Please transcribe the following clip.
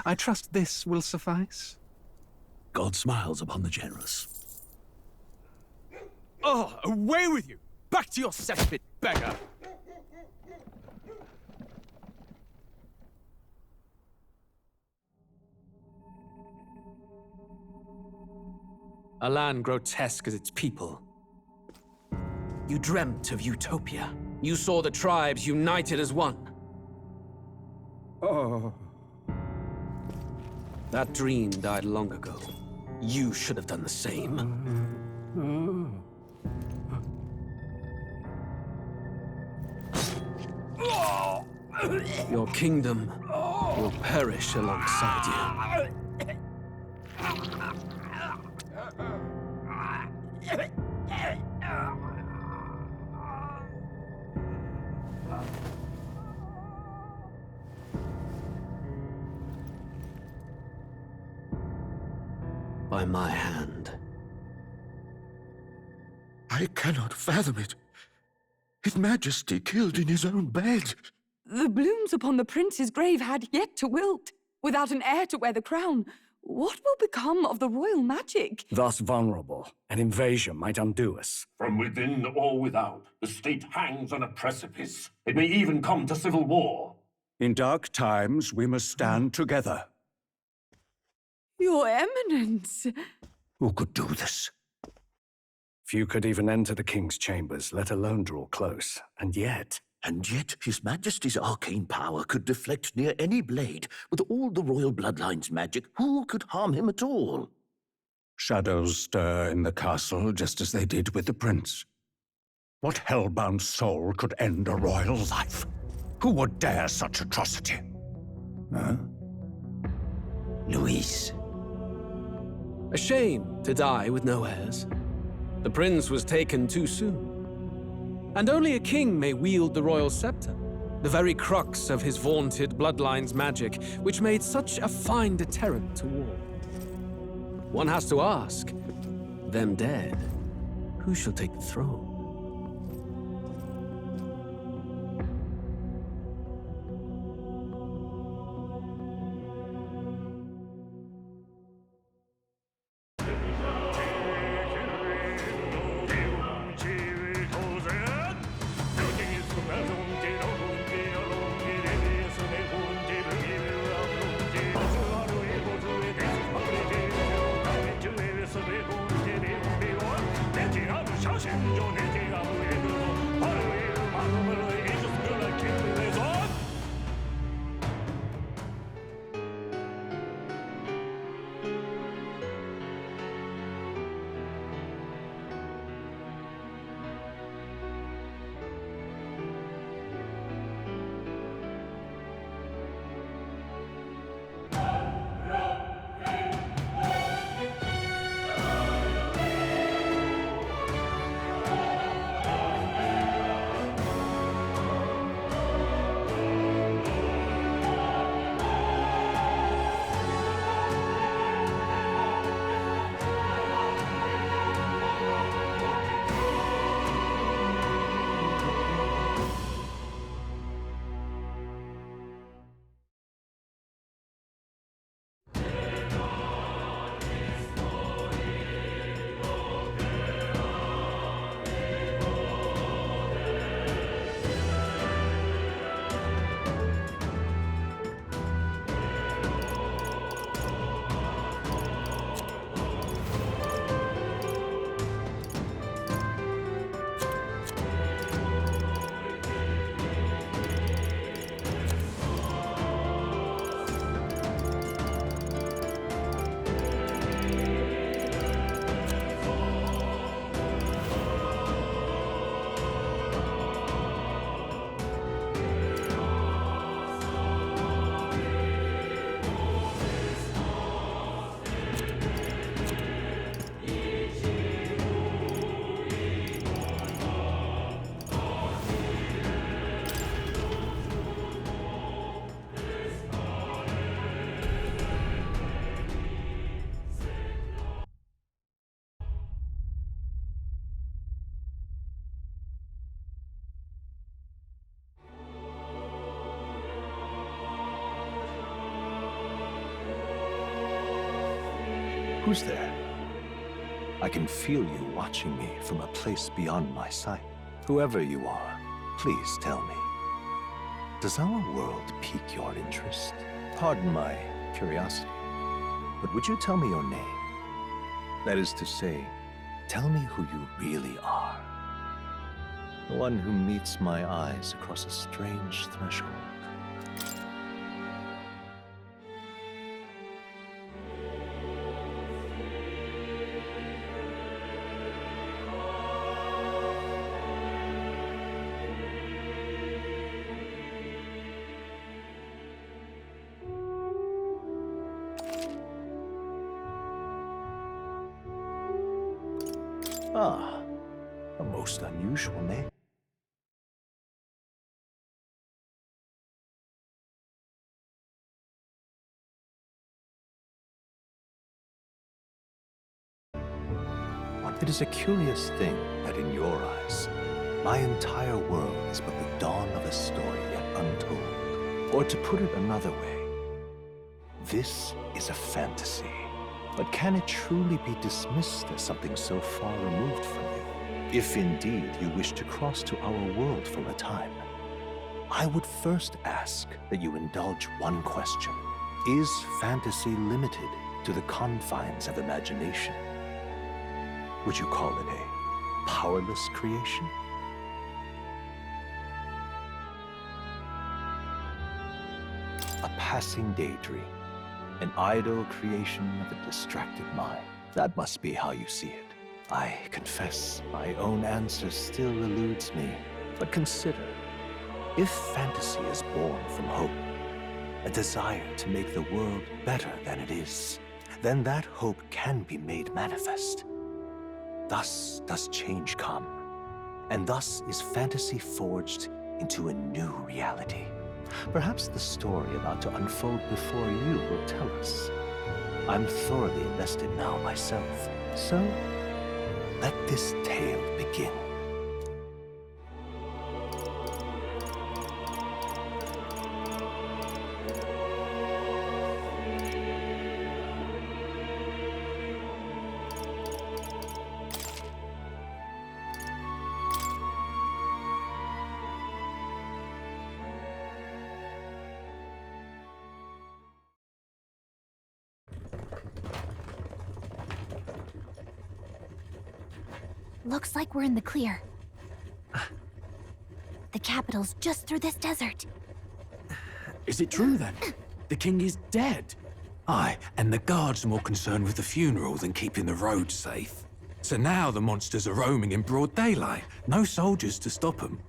I trust this will suffice. God smiles upon the generous. Oh, away with you! Back to your cesspit, beggar! A land grotesque as its people. You dreamt of utopia. You saw the tribes united as one. Oh. That dream died long ago. You should have done the same. Your kingdom will perish alongside you. By my hand. I cannot fathom it. His Majesty killed in his own bed. The blooms upon the prince's grave had yet to wilt. Without an heir to wear the crown, what will become of the royal magic? Thus vulnerable, an invasion might undo us. From within or without, the state hangs on a precipice. It may even come to civil war. In dark times, we must stand together. Your Eminence! Who could do this? Few could even enter the king's chambers, let alone draw close. And yet His Majesty's arcane power could deflect near any blade. With all the royal bloodline's magic, who could harm him at all? Shadows stir in the castle just as they did with the prince. What hellbound soul could end a royal life? Who would dare such atrocity? Huh? Luis. A shame to die with no heirs. The prince was taken too soon. And only a king may wield the royal scepter, the very crux of his vaunted bloodline's magic, which made such a fine deterrent to war. One has to ask, them dead, who shall take the throne? 내 지나는 샤신존에 Who's there? I can feel you watching me from a place beyond my sight. Whoever you are, please tell me. Does our world pique your interest? Pardon my curiosity, but would you tell me your name? That is to say, tell me who you really are. The one who meets my eyes across a strange threshold. Ah, a most unusual name. It is a curious thing that in your eyes, my entire world is but the dawn of a story yet untold. Or to put it another way, this is a fantasy. But can it truly be dismissed as something so far removed from you? If indeed you wish to cross to our world for a time, I would first ask that you indulge one question. Is fantasy limited to the confines of imagination? Would you call it a powerless creation? A passing daydream, an idle creation of a distracted mind. That must be how you see it. I confess, my own answer still eludes me. But consider, if fantasy is born from hope, a desire to make the world better than it is, then that hope can be made manifest. Thus does change come, and thus is fantasy forged into a new reality. Perhaps the story about to unfold before you will tell us. I'm thoroughly invested now myself, so let this tale begin. Looks like we're in the clear. The capital's just through this desert. Is it true then? The king is dead? Aye, and the guards are more concerned with the funeral than keeping the roads safe. So now the monsters are roaming in broad daylight. No soldiers to stop them.